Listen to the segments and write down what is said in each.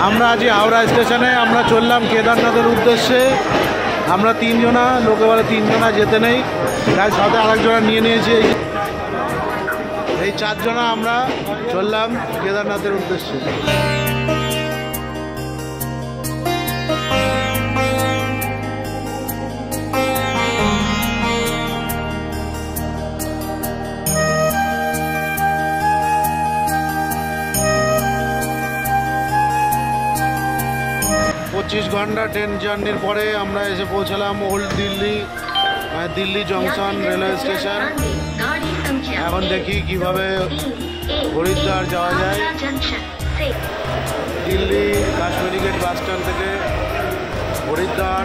আমরা আজ হাওড়া স্টেশনে আমরা চললাম কেদারনাথের উদ্দেশ্যে। আমরা তিনজনা, লোকে বলে তিনজনা যেতে নেই, তাই সাথে আরেকজনা নিয়ে নিয়েছি। এই চারজনা আমরা চললাম কেদারনাথের উদ্দেশ্যে। 25 ঘন্টা ট্রেন জার্নির পরে আমরা এসে পৌঁছালাম old Delhi junction railway station. এখন দেখি কিভাবে হরিদ্বার যাওয়া যায়। Delhi Kashmiri gate bus stand থেকে হরিদ্বার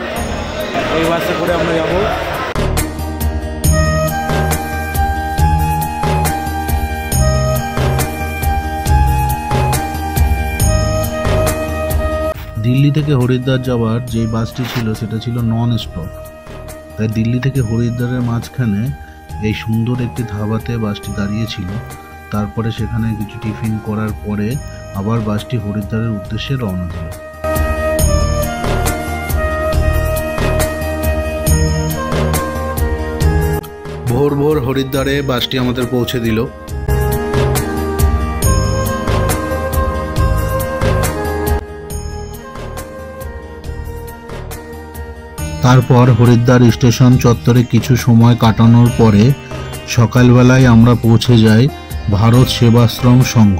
এই বাসে করে আমরা যাব। দিল্লি থেকে হরিদ্বার যাওয়ার যে বাসটি ছিল সেটা ছিল নন স্টপ, তাই দিল্লি থেকে হরিদ্বারের মাঝখানে এই সুন্দর একটি ধাবাতে বাসটি দাঁড়িয়েছিল। তারপরে সেখানে কিছু টিফিন করার পরে আবার বাসটি হরিদ্বারের উদ্দেশ্যে রওনা দিল। ভোর ভোর হরিদ্বারে বাসটি আমাদের পৌঁছে দিল। তারপর হরিদ্বার স্টেশন চত্বরে কিছু সময় কাটানোর পরে সকালবেলায় আমরা পৌঁছে যাই ভারত সেবাশ্রম সংঘ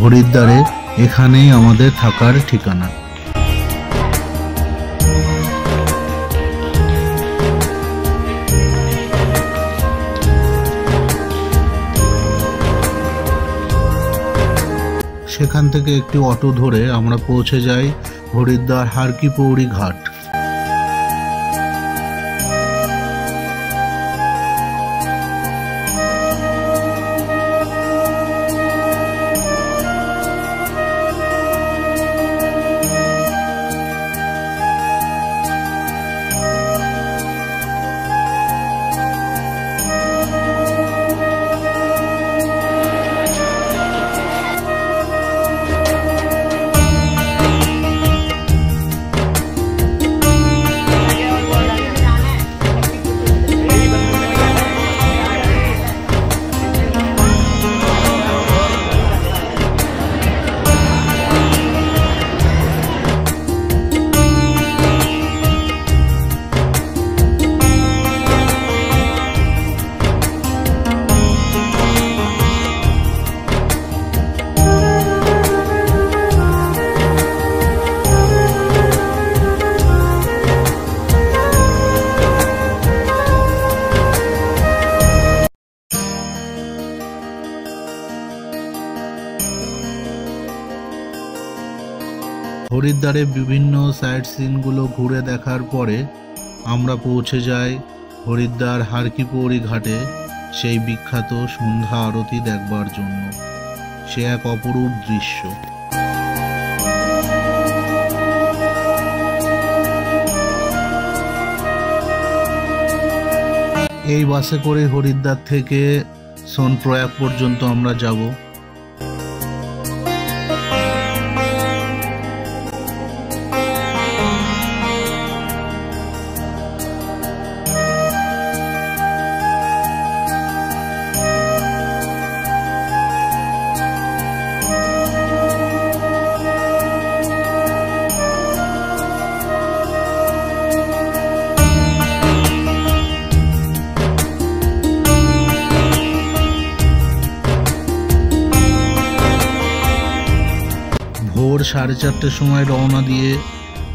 হরিদ্বারে। এখানেই আমাদের থাকার ঠিকানা। সেখান থেকে একটি অটো ধরে আমরা পৌঁছে যাই হরিদ্বার হার কি পৌড়ি ঘাট। হরিদ্বারে বিভিন্ন সাইট সিনগুলো ঘুরে দেখার পরে আমরা পৌঁছে যাই হরিদ্বার হার কি পৌড়ি ঘাটে সেই বিখ্যাত সন্ধ্যা আরতি দেখবার জন্য। সে এক অপরূপ দৃশ্য। এই বাসে করে হরিদ্বার থেকে সোনপ্রয়াগ পর্যন্ত আমরা যাব। ভোর 4:30টার সময় রওনা দিয়ে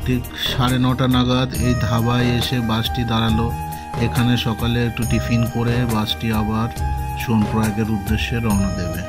ঠিক 9:30 নাগাদ এই ধাবায় এসে বাসটি দাঁড়ালো। এখানে সকালে একটু টিফিন করে বাসটি আবার সোনপ্রয়াগের উদ্দেশ্যে রওনা দেবে।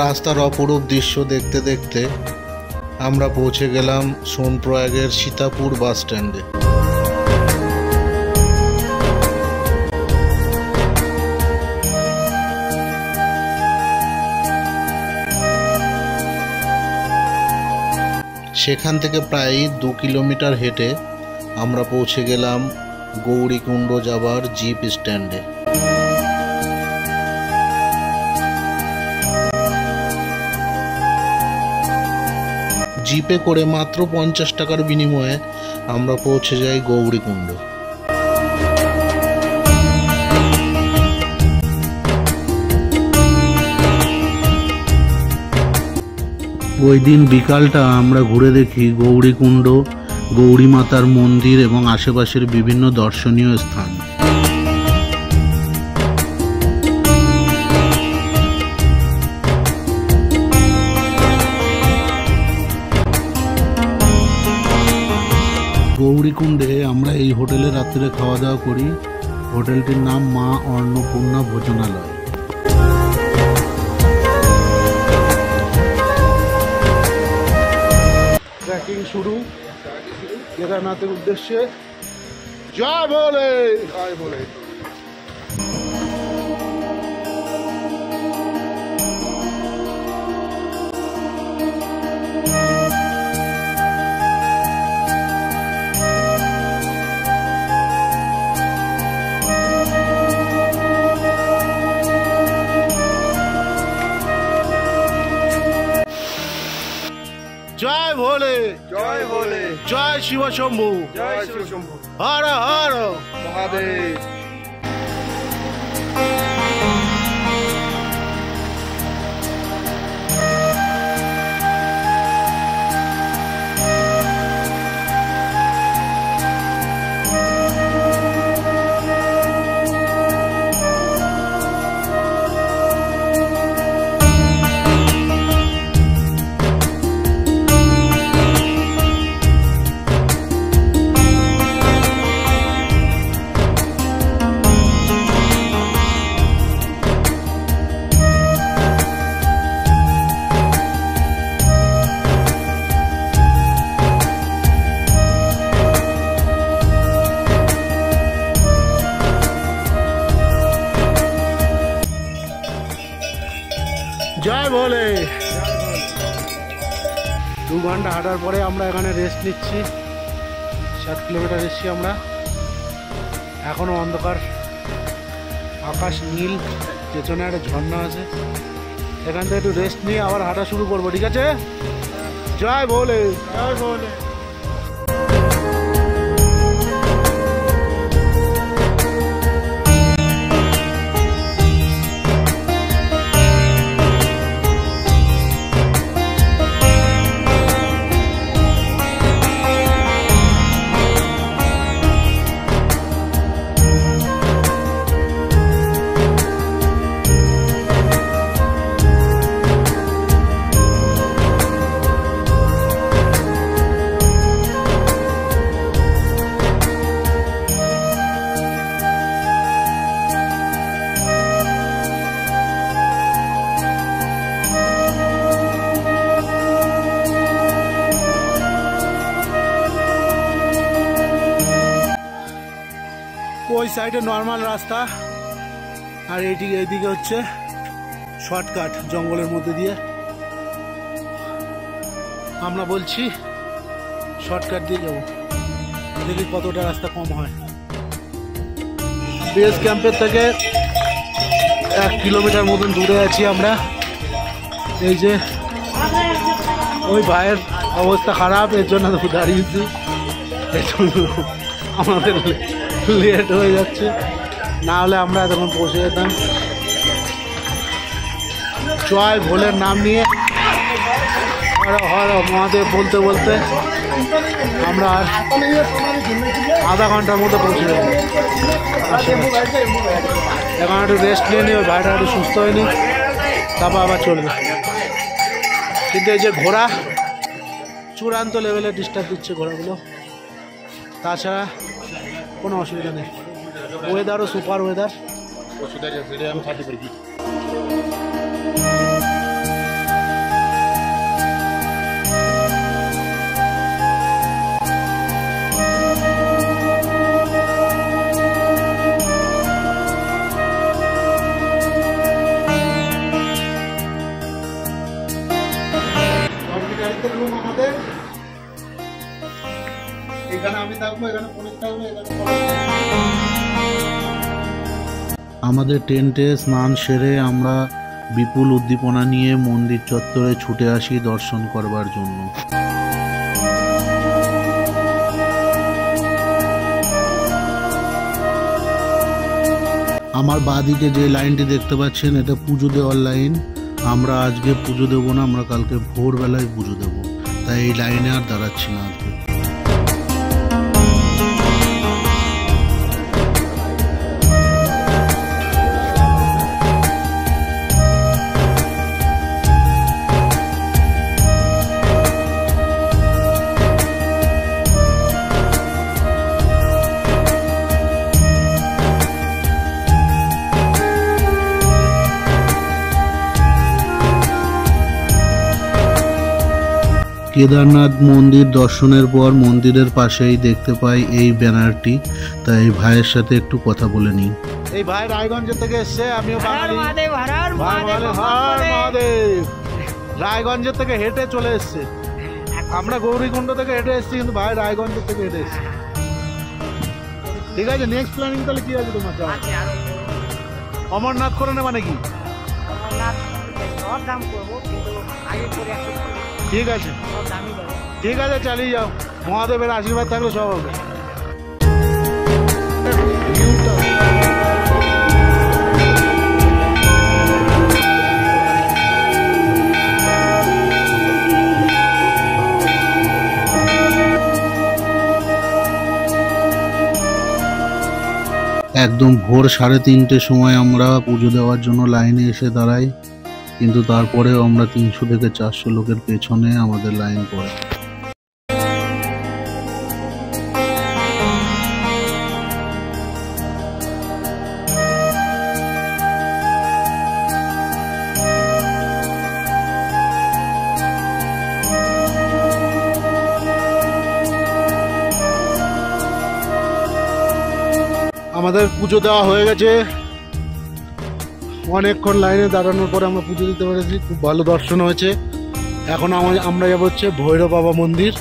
রাস্তার অপরূপ দৃশ্য দেখতে দেখতে আমরা পৌঁছে গেলাম সোনপ্রয়াগের সীতাপুর বাস স্ট্যান্ডে। সেখান থেকে প্রায় 2 কিলোমিটার হেঁটে আমরা পৌঁছে গেলাম গৌরীকুণ্ড যাবার জিপ স্ট্যান্ডে। জিপে করে মাত্র 50 টাকার বিনিময়ে আমরা পৌঁছে যাই গৌরীকুণ্ড। ওই দিন বিকালটা আমরা ঘুরে দেখি গৌরীকুণ্ড, গৌরী মাতার মন্দির এবং আশেপাশের বিভিন্ন দর্শনীয় স্থান। গৌরীকুণ্ডে আমরা এই হোটেলে রাত্রে খাওয়া দাওয়া করি। হোটেলটির নাম মা অন্নপূর্ণা ভোজনালয়। ট্রেকিং শুরু কেদারনাথের উদ্দেশ্যে। জয় ভোলে, জয় ভোলে। জয় ভোলে, জয় ভোলে, জয় শিব শম্ভু, জয় শিব শম্ভু, হর হর মহাদেব। জয় ভোলে। 2 ঘন্টা হাঁটার পরে আমরা এখানে রেস্ট নিচ্ছি। 7 কিলোমিটার এসেছি আমরা। এখনো অন্ধকার, আকাশ নীল, পেছনে একটা ঝর্ণা আছে। এখান থেকে একটু রেস্ট নিয়ে আবার হাঁটা শুরু করবো, ঠিক আছে? জয় ভোলে, জয় ভোলে। ওই সাইডে নর্মাল রাস্তা, আর এইদিকে হচ্ছে শর্টকাট জঙ্গলের মধ্যে দিয়ে। আমরা বলছি শর্টকাট দিয়ে যাবো, দেখি কতটা রাস্তা কম হয়। বেস ক্যাম্পের থেকে 1 কিলোমিটার মতন দূরে আছি আমরা। এই যে ওই ভাইয়ের অবস্থা খারাপ, এর জন্য দাঁড়িয়েছি। এর জন্য আমাদের লেট হয়ে যাচ্ছে, না হলে আমরা এতক্ষণ পৌঁছে যেতাম। জয় ভোলের নাম নিয়ে হর হর মহাদেব বলতে বলতে আমরা আর আধা ঘন্টার মতো পৌঁছে যাবো। এখন একটু রেস্ট নিয়ে নিই, ওই ভাইটা একটু সুস্থ হয়নি, তারপর আবার চলবে। কিন্তু এই যে ঘোড়া চূড়ান্ত লেভেলে ডিস্টার্ব দিচ্ছে ঘোড়াগুলো, তাছাড়া কোনো অসুবিধা নেই। ওয়েদারও সুপার ওয়েদার। আমাদের টেন্টে স্নান সেরে আমরা বিপুল উদ্দীপনা নিয়ে মন্দির চত্বরে ছুটে আসি দর্শন করবার জন্য। আমার বাঁদিকে যে লাইনটি দেখতে পাচ্ছেন এটা পুজো দেওয়ার লাইন। আমরা আজকে পুজো দেবো না, আমরা কালকে ভোরবেলায় পুজো দেবো, তাই এই লাইনে আর দাঁড়াচ্ছি না আজকে। কেদারনাথ মন্দির দর্শনের পর মন্দিরের পাশেই দেখতে পাই এই ব্যানারটি, তাই ভাইয়ের সাথে একটু কথা বলে নিই। এই ভাই রায়গঞ্জ থেকে এসছে, আমিও বাঙালি। রায়গঞ্জ থেকে হেঁটে চলে এসছে, আমরা গৌরীকুণ্ড থেকে হেঁটে এসছি, কিন্তু ভাই রায়গঞ্জ থেকে হেঁটে এসছে। ঠিক আছে, নেক্সট প্ল্যানিং তাহলে কি আছে তোমার? যাও অমরনাথ করে নেবা নাকি? ঠিক আছে ঠিক আছে, চালিয়ে যাও, মহাদেবের আশীর্বাদ থাকলে সব হবে। একদম ভোর 3:30 সময় আমরা পুজো দেওয়ার জন্য লাইনে এসে দাঁড়াই, কিন্তু তারপরেও আমরা 300 থেকে 400 লোকের পেছনে আমাদের লাইন পড়ে। আমাদের পুজো দেওয়া হয়ে গেছে, অনেকক্ষণ লাইনে দাঁড়ানোর পরে আমরা পুজো দিতে পেরেছি, খুব ভালো দর্শন হয়েছে। এখন আমরা যাবো হচ্ছে ভৈরব বাবা মন্দির।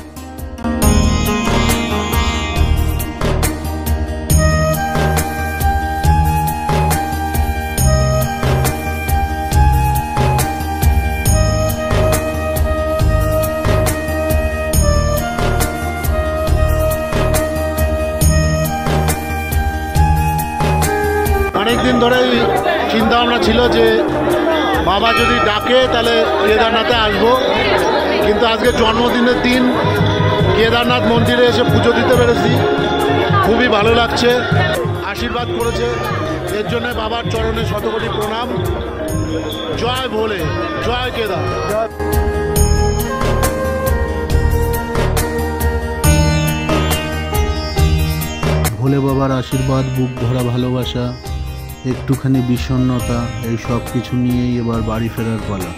অনেকদিন ধরেই চিন্তা ভাবনা ছিল যে বাবা যদি ডাকে তাহলে কেদারনাথে আসবো, কিন্তু আজকে জন্মদিনের দিন কেদারনাথ মন্দিরে এসে পুজো দিতে পেরেছি, খুবই ভালো লাগছে। আশীর্বাদ করেছে, এর জন্য বাবার চরণে শতকোটি প্রণাম। জয় ভোলে, জয় কেদার। ভোলে বাবার আশীর্বাদ, বুক ভরা ভালোবাসা, একটুখানি বিষণ্ণতা, এই সব কিছু নিয়েই এবার বাড়ি ফেরার পালা।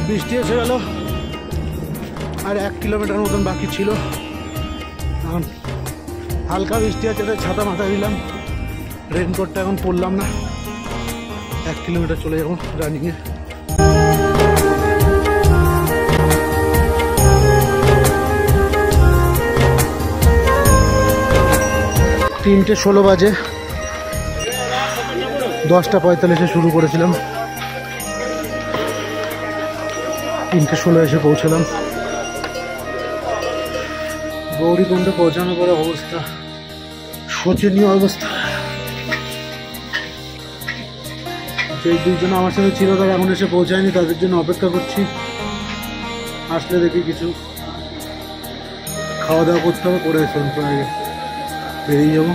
বৃষ্টি এসে গেল, আর 1 কিলোমিটার মতন বাকি ছিল। এখন হালকা বৃষ্টি আছে, ছাতা মাথায় দিলাম, রেনকোটটা এখন পরলাম না। 1 কিলোমিটার চলে যাবো রানিংয়ে। তিনটে 16 বাজে, 10:45 শুরু করেছিলাম, 3:16 এসে পৌঁছলাম। গৌরীকুণ্ডে পৌঁছানোর পরে অবস্থা শোচনীয় অবস্থা। সেই দুইজন আমার সাথে ছিল তারা এখন এসে পৌঁছায়নি, তাদের জন্য অপেক্ষা করছি। আসলে দেখি কিছু খাওয়া দাওয়া করতে হবে, করে বেরিয়ে যাবো।